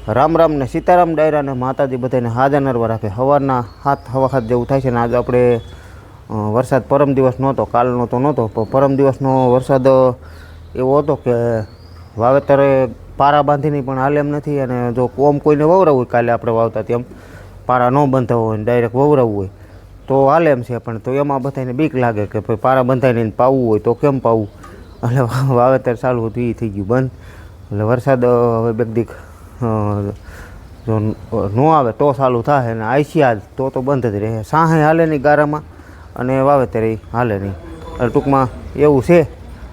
રામ રામ ને સીતારામ ડાયરા ને માતાજી બધાને હાજર નરવા રાખે. સવારના 7:15 જેવું થાય છે ને આજે આપણે વરસાદ પરમ દિવસ નહોતો, કાલનો તો નહોતો, પણ પરમ દિવસનો વરસાદ એવો હતો કે વાવેતરે પારા બાંધીને પણ હાલે એમ નથી. અને જો કોમ કોઈને વવરાવવું હોય, કાલે આપણે વાવતા તેમ પારા ન બંધાવવા હોય, ડાયરેક્ટ વવરાવવું હોય તો હાલે એમ છે. પણ તો એમાં બધાને બીક લાગે કે ભાઈ પારા બંધાઈને પાવવું હોય તો કેમ પાવવું, એટલે વાવેતર ચાલુ હતું એ થઈ ગયું બંધ. એટલે વરસાદ હવે બેગદીક જો ન આવે તો ચાલુ થાય ને આઈસી આજ તો બંધ જ રહે. સાહે હાલે નહીં ગારામાં અને વાવેતર હાલે નહીં. એટલે ટૂંકમાં એવું છે.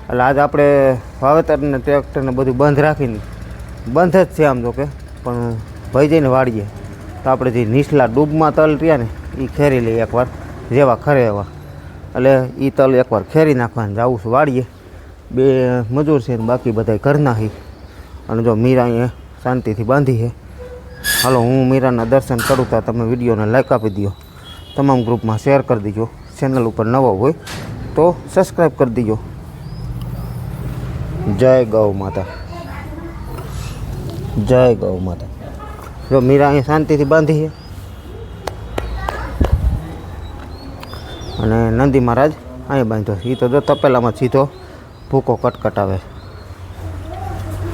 એટલે આજે આપણે વાવેતરને ટ્રેક્ટરને બધું બંધ રાખીને બંધ જ છે આમ તો કે, પણ ભાઈ જઈને વાળીએ તો આપણે જે નીચલા ડૂબમાં તલ રહ્યા ને એ ખેરી લઈએ એકવાર, જેવા ખરે એવા. એટલે એ તલ એકવાર ખેરી નાખવાને જવું છું વાળીએ. બે મજૂર છે ને બાકી બધા ઘરના છે. અને જો મીરા અહીંયા શાંતિથી બાંધી છે. હાલો હું મીરાના દર્શન કરું તો તમે વિડીયોને લાઈક આપી દો, તમામ ગ્રુપમાં શેર કરી દીજો, ચેનલ ઉપર નવો હોય તો સબસ્ક્રાઈબ કરી દીજો. જય ગૌ માતા, જય ગૌ માતા. જો મીરા અહીંયા શાંતિથી બાંધી છે અને નંદી મહારાજ અહીંયા બાંધ્યો. એ તો જો તપેલામાં સીધો ભૂકો કટકટાવે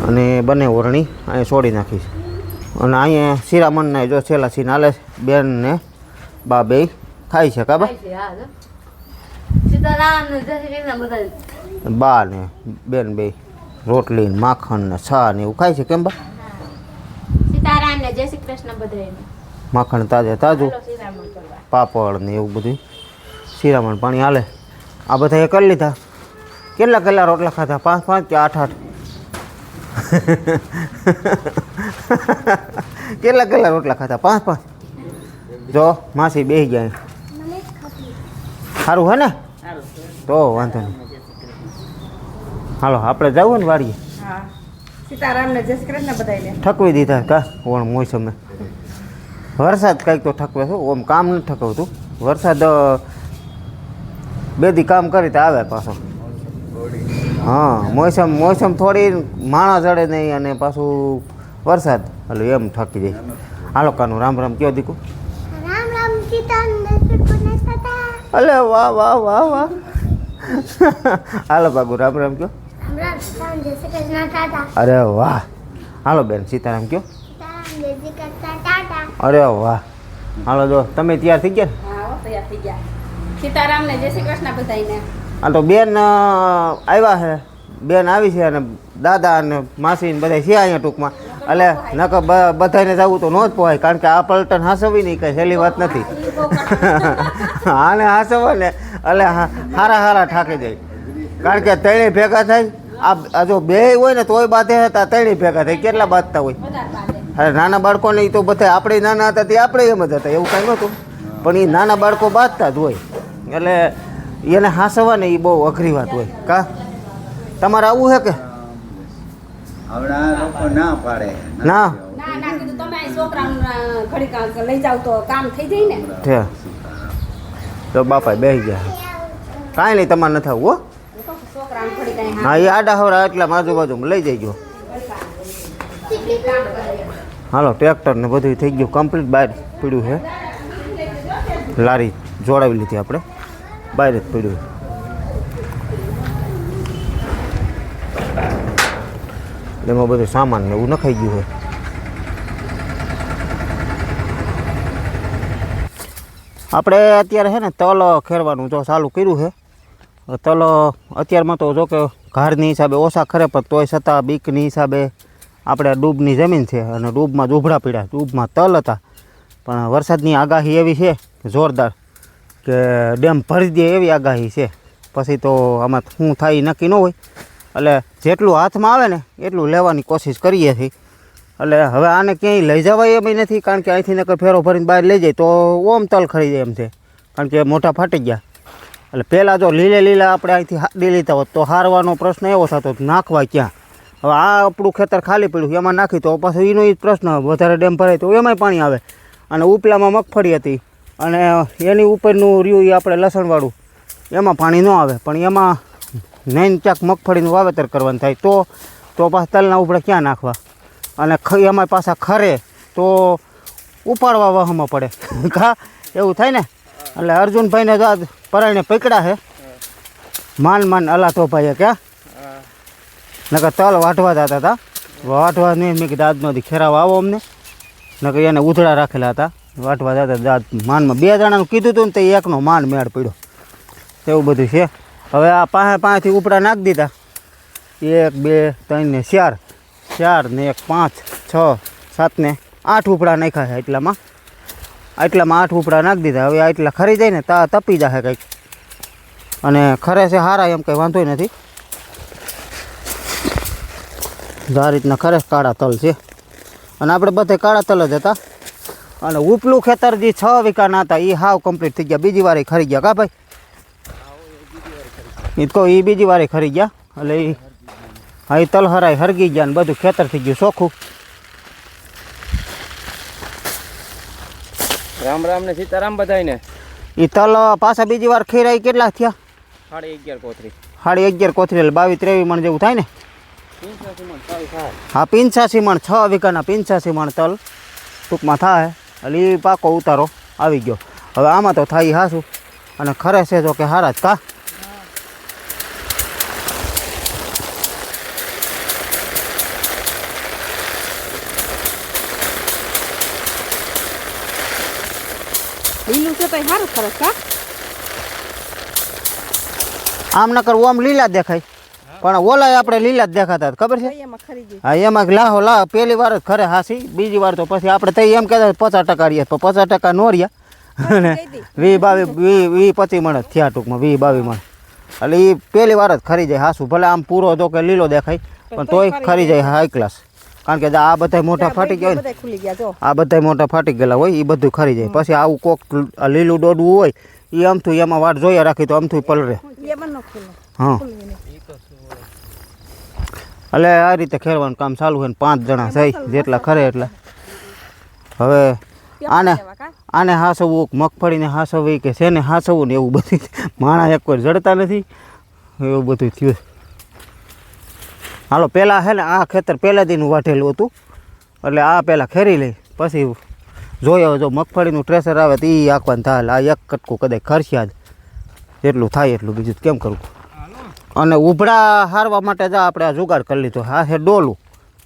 અને બંને ઓરણી અહીંયા છોડી નાખીશ. અને અહીંયા શિરામણના જો છેલ્લા સીન હાલે, બેન ને બા બે ખાય છે કાબા, બા ને બેન બે રોટલી ને માખણ ને છા ને એવું ખાય છે. કેમ બા? સીતારામ ને જય શ્રી કૃષ્ણ બધાને. માખણ તાજે તાજું, પાપડ ને એવું બધું શિરામણ પાણી હાલે. આ બધા એ કરી લીધા. કેટલા રોટલા ખાધા? 5 કે 8? કેટલા રોટલા ખાધા? 5. જો માસી બેસી ગયા. સારું હે ને? તો વાંધો નહીં. હાલો આપણે જવું ને વાડીએ. સીતારામ ને જય શ્રી કૃષ્ણ બધાને. ઠકવી દીધા કા ઓણ મોસમે. વરસાદ કંઈક તો ઠકવે છે, ઓમ કામ નથી ઠકવતું. વરસાદ બે દી કામ કરી તો આવે પાછો. હા, મોસમ થોડી માણા જડે નહીં અને પાછું વરસાદ, એટલે એમ થકી જાય. હાલો કાનું રામ રામ કયો દીકુ. રામ રામ સીતારામ. અલે વાહ વાહ વાહ વાહ. હાલો બાબુ રામ રામ કયો. અરે વાહ. હાલો બેન સીતારામ કયો. અરે વાહ. હાલો જો તમે તૈયાર થઈ ગયા? હા તૈયાર થઈ ગયા. સીતારામ ને જય શ્રી કૃષ્ણ બધાને. આ તો બેન આવ્યા છે, બેન આવી છે અને દાદા અને માસી ને બધા છે અહીંયા ટૂંકમાં. એટલે નકર બધાને જવું તો ન જ પોવાય, કારણ કે આ પલટન હાસવી નહીં કંઈ સહેલી વાત નથી. આને હાસવા ને એટલે હારા ઠાકી જાય, કારણ કે ત્રણેય ભેગા થાય. આ જો બે હોય ને તોય બાંધે હતા, ત્રણેય ભેગા થાય કેટલા બાંધતા હોય. અરે નાના બાળકોને તો બધા આપણે નાના હતા તે આપણે એમ જ હતા, એવું કાંઈ નહોતું. પણ એ નાના બાળકો બાંધતા જ હોય, એટલે એને હાંસવા ને એ બહુ અઘરી વાત હોય. કા તમારે આવું છે કે ના કીધું તમે છોકરાને ઘડી લઈ જાવ તો કામ થઈ જાય ને. છે તો બાપા બેસી ગયા. કાંઈ નહીં, તમારે નથી આવું હો. હા એ આડા હવડા એટલા આજુબાજુમાં લઈ જઈજો. હાલો ટ્રેક્ટર ને બધું થઈ ગયું કમ્પ્લીટ, બહાર પીડ્યું છે. લારી જોડાવી લીધી આપણે, બહાર જ પીડ્યું. એમાં બધું સામાન ને એવું નખાઈ ગયું છે. આપણે અત્યારે છે ને તલ ખેરવાનું જો ચાલુ કર્યું છે. તલ અત્યારમાં તો જો કે ઘરની હિસાબે ઓછા ખરે, પણ તોય છતાં બીકની હિસાબે આપણે ડૂબની જમીન છે અને ડૂબમાં ઝૂંપડા પીડ્યા, ડૂબમાં તલ હતા. પણ વરસાદની આગાહી એવી છે જોરદાર કે ડેમ ભરી દે એવી આગાહી છે. પછી તો આમાં શું થાય નક્કી ન હોય. એટલે જેટલું હાથમાં આવે ને એટલું લેવાની કોશિશ કરીએ છીએ. એટલે હવે આને ક્યાંય લઈ જવાય એમ નથી, કારણ કે અહીંથી નકર ફેરો ભરીને બહાર લઈ જાય તો ઓમ તલ ખરી જાય એમ છે, કારણ કે મોઢા ફાટી ગયા. એટલે પહેલાં જો લીલા આપણે અહીંથી હાડી લીધા હોત તો હારવાનો પ્રશ્ન એવો થતો નાખવા ક્યાં. હવે આ આપણું ખેતર ખાલી પડ્યું, એમાં નાખી તો પાછું એનો જ પ્રશ્ન, વધારે ડેમ ભરાય તો એમાંય પાણી આવે. અને ઉપલામાં મગફળી હતી અને એની ઉપરનું રહ્યું એ આપણે લસણવાળું, એમાં પાણી ન આવે. પણ એમાં નૈન ચાક મગફળીનું વાવેતર કરવાનું થાય તો પાછા તલના ઉપડા ક્યાં નાખવા. અને એમાં પાછા ખરે તો ઉપાડવા વાહમાં પડે કા એવું થાય ને. એટલે અર્જુનભાઈને જો આજ પરાયણે પકડા છે માન અલાતો ભાઈએ ક્યાં નકર તલ વાટવા જતા હતા. વાટવા નહીં મેં કીધું આજમાંથી ખેરાવા આવો અમને નકર એને ઉધડા રાખેલા હતા વાટવા જતા દાંત માનમાં 2 જણાનું કીધું હતું ને તે એકનો માન મેળ પડ્યો એવું બધું છે. હવે આ પાંચથી ઉપડા નાખી દીધા 1 2 3 ને 4 4 ને 1 5 6 7 ને 8 ઉપડા નાખ્યા છે. એટલામાં 8 ઉપડા નાખી દીધા. હવે એટલા ખરી જાય ને તપી જશે કંઈક અને ખરે છે સારા એમ કંઈ વાંધોય નથી. આ રીતના ખરે કાળા તલ છે અને આપણે બધે કાળા તલ જ હતા. અને ઉપલું ખેતર જે 6 વીઘાના હતા એ હાવ કમ્પ્લીટ થઈ ગયા. બીજી વારે ખરી ગયા કા ભાઈ? એ તો એ બીજી વારે ખરી ગયા. એટલે એ હા એ તલ હરાય હરગી ગયા ને બધું ખેતર થઈ ગયું ચોખ્ખું. રામ રામ ને સીતારામ બધાયને. એ તલ પાછા બીજી વાર ખેરાઈ કેટલા થયા? 11.5 કોથરી. 11.5 કોથરી એટલે 22-23 મણ જેવું થાય ને. 85 મણ તલ થાય. હા 85 મણ 6 વીઘાના 85 મણ તલ ટૂંકમાં થાય. એટલે એ પાકો ઉતારો આવી ગયો. હવે આમાં તો થાય હાસું અને ખરે છે તો કે હારા જ કા. લીલું છે તો સારું ખરસ કા. આમ નકર ઓમ લીલા જ દેખાય પણ ઓલાય આપણે લીલા જ દેખાતા હતા ખબર છે. એમાં ખરી ગઈ. હા એમાં લાહો પહેલી વાર જ ખરે હાસી. બીજી વાર તો પછી આપણે તઈ એમ કહેતા 50% રહીએ પણ 50% નો રહ્યા અને 20-22 મણ જ થયા ટૂંકમાં 20-22 મણ. એટલે એ પહેલી વાર જ ખરી જાય હાસું. ભલે આમ પૂરો જો કે લીલો દેખાય પણ તોય ખરી જાય હાઈ ક્લાસ. કારણ કે આ બધા મોટા ફાટી ગયા હોય બધા ખુલી ગયા જો. આ બધા મોટા ફાટી ગયેલા હોય એ બધું ખરી જાય. પછી આવું કોક લીલું દોડવું હોય એ આમથું એમાં વાટ જોયા રાખી તો આમથું પલરે. એમાં ન ખુલે. હા એટલે આ રીતે ખેરવાનું કામ ચાલુ છે ને 5 જણા થઈ જેટલા ખરે એટલા. હવે આને હાસવવું મગફળીને હાસવવી કે છે ને હાસવવું ને એવું બધું માણસ એક કોઈ જડતા નથી એવું બધું થયું. હાલો પહેલાં છે ને આ ખેતર પહેલાં દીનું વાઢેલું હતું એટલે આ પહેલાં ખેરી લઈ પછી જોયો જો મગફળીનું ટ્રેસર આવે તો એ આંકવાનું થાય. આ એક કટકું કદાચ ખર્ચ્યા જ જેટલું થાય એટલું બીજું કેમ કરવું. અને ઉભડા હારવા માટે જ આપણે આ જુગાડ કરી લીધો. આ છે ડોલું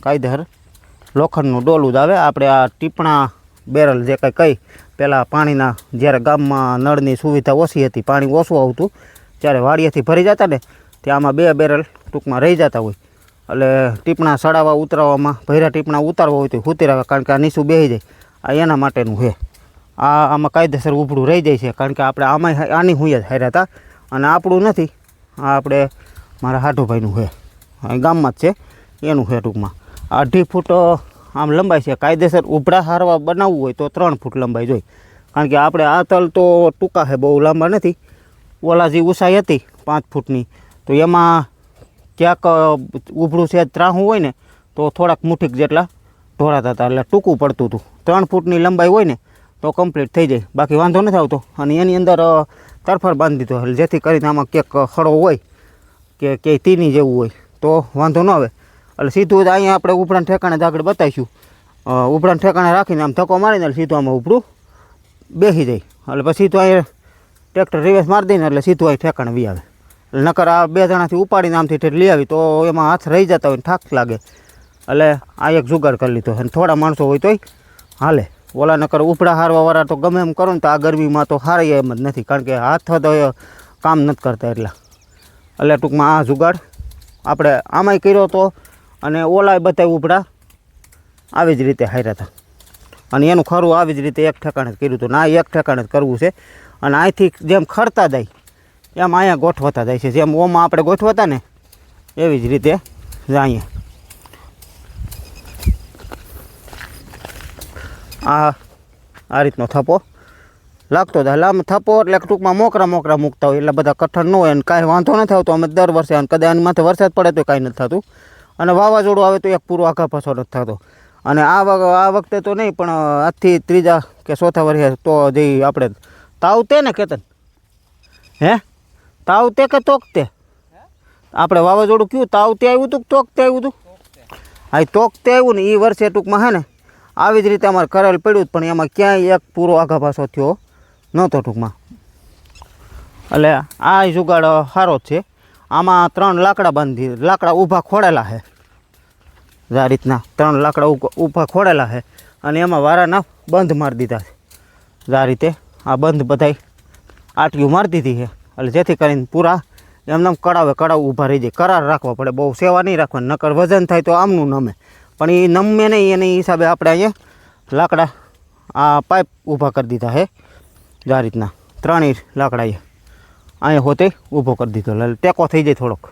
કાયદેસર લોખંડનું ડોલું જ આવે. આપણે આ ટીપણા બેરલ જે કંઈ કહી પહેલાં પાણીના જ્યારે ગામમાં નળની સુવિધા ઓછી હતી પાણી ઓછું આવતું ત્યારે વાડીએથી ભરી જતા ને ત્યાં આમાં 2 બેરલ ટૂંકમાં રહી જતા હોય. એટલે ટીપણા સડાવવા ઉતરાવવામાં ભૈરા ટીપણા ઉતારવા હોય તો ઉતરાવે કારણ કે આ નીચું બેસી જાય. આ એના માટેનું છે. આમાં કાયદેસર ઉભડું રહી જાય છે કારણ કે આપણે આમાં આની હુંય જ હાર્યા હતા અને આપણું નથી. આ આપણે મારા હાઠુભાઈનું છે ગામમાં જ છે એનું છે ટૂંકમાં. 2.5 ફૂટ આમ લંબાઈ છે. કાયદેસર ઉભડા હારવા બનાવવું હોય તો 3 ફૂટ લંબાઈ જોઈએ કારણ કે આપણે આ તલ તો ટૂંકા છે બહુ લાંબા નથી. ઓલા જે ઊંચાઈ હતી 5 ફૂટની તો એમાં ક્યાંક ઉભડું છે ત્રાહું હોય ને તો થોડાક મુઠ્ઠીક જેટલા ઢોળાતા હતા એટલે ટૂંકું પડતું હતું. 3 ફૂટની લંબાઈ હોય ને તો કમ્પ્લીટ થઈ જાય બાકી વાંધો નથી આવતો. અને એની અંદર તરફર બાંધી દીધો એટલે જેથી કરીને આમાં ક્યાંક ખડો હોય કે ક્યાંય તીની જેવું હોય તો વાંધો ન આવે. એટલે સીધું જ અહીંયા આપણે ઉપડાના ઠેકાણે જ આગળ બતાવીશું. ઉપડાના ઠેકાણે રાખીને આમ ધક્કો મારીને એટલે સીધું આમાં ઉપડું બેસી જાય. એટલે પછી સીધું અહીંયા ટ્રેક્ટર રિવર્સ મારી દઈને એટલે સીધું અહીં ઠેકાણે વી આવે. નકર આ 2 જણાથી ઉપાડીને આમથી ઠેઠ લઈ આવી તો એમાં હાથ રહી જતા હોય ને થાક લાગે. એટલે આ એક જુગાડ કરી લીધો અને થોડા માણસો હોય તોય હાલે. ઓલા નકર ઉપડા હારવાવાળા તો ગમે એમ કરો ને તો આ ગરમીમાં તો હારી એમ જ નથી કારણ કે હાથ તો કામ નથી કરતા એટલા. એટલે ટૂંકમાં આ જુગાડ આપણે આમાંય કર્યો હતો અને ઓલાય બધા ઉપડા આવી જ રીતે હાર્યા હતા અને એનું ખરું આવી જ રીતે એક ઠેકાણે જ કર્યું હતું. ના એક ઠેકાણે જ કરવું છે અને અહીંથી જેમ ખરતા જાય એમ અહીંયા ગોઠવતા જાય છે. જેમ ઓમાં આપણે ગોઠવતા ને એવી જ રીતે અહીંયા આ રીતનો થપ્પો લાગતો થાય. એટલે આમ થપ્પો એટલે ટૂંકમાં મોકરા મૂકતા હોય એટલે બધા કઠણ ન હોય અને કાંઈ વાંધો નથી આવતો. અમે દર વર્ષે અને કદાચ આની માથે વરસાદ પડે તો કાંઈ નથી થતું અને વાવાઝોડું આવે તો એક પૂરો આખા પાછો નથી થતો. અને આ વખતે તો નહીં પણ આજથી 3જા કે 4થા વર્ષે તો જે આપણે તાવતે ને કેતન હે તાવતે કે તોકતે આપણે વાવાઝોડું કયું તાવતે આવ્યું હતું કે તોકતે આવ્યું હતું? હા એ તોક તે આવ્યું ને એ વર્ષે ટૂંકમાં હે ને આવી જ રીતે અમારે કરેલ પડ્યું જ, પણ એમાં ક્યાંય એક પૂરો આઘા પાછો થયો નહોતો ટૂંકમાં. એટલે આ જુગાડ સારો જ છે. આમાં 3 લાકડા ઊભા ખોડેલા છે. આ રીતના 3 લાકડા ઊભા ખોડેલા છે અને એમાં વારાના બંધ મારી દીધા છે. આ રીતે આ બંધ બધાય આટલીઓ મારી દીધી છે, એટલે જેથી કરીને પૂરા એમને કડાવે ઊભા રહી જાય. કરાર રાખવા પડે, બહુ સેવા નહીં રાખવાની, નકર વજન થાય તો આમનું નમે, પણ એ નમે નહીં. એની હિસાબે આપણે અહીંયા લાકડા આ પાઇપ ઊભા કરી દીધા છે. આ રીતના 3 લાકડા અહીંયા હોતે ઊભો કરી દીધો, એટલે ટેકો થઈ જાય થોડોક.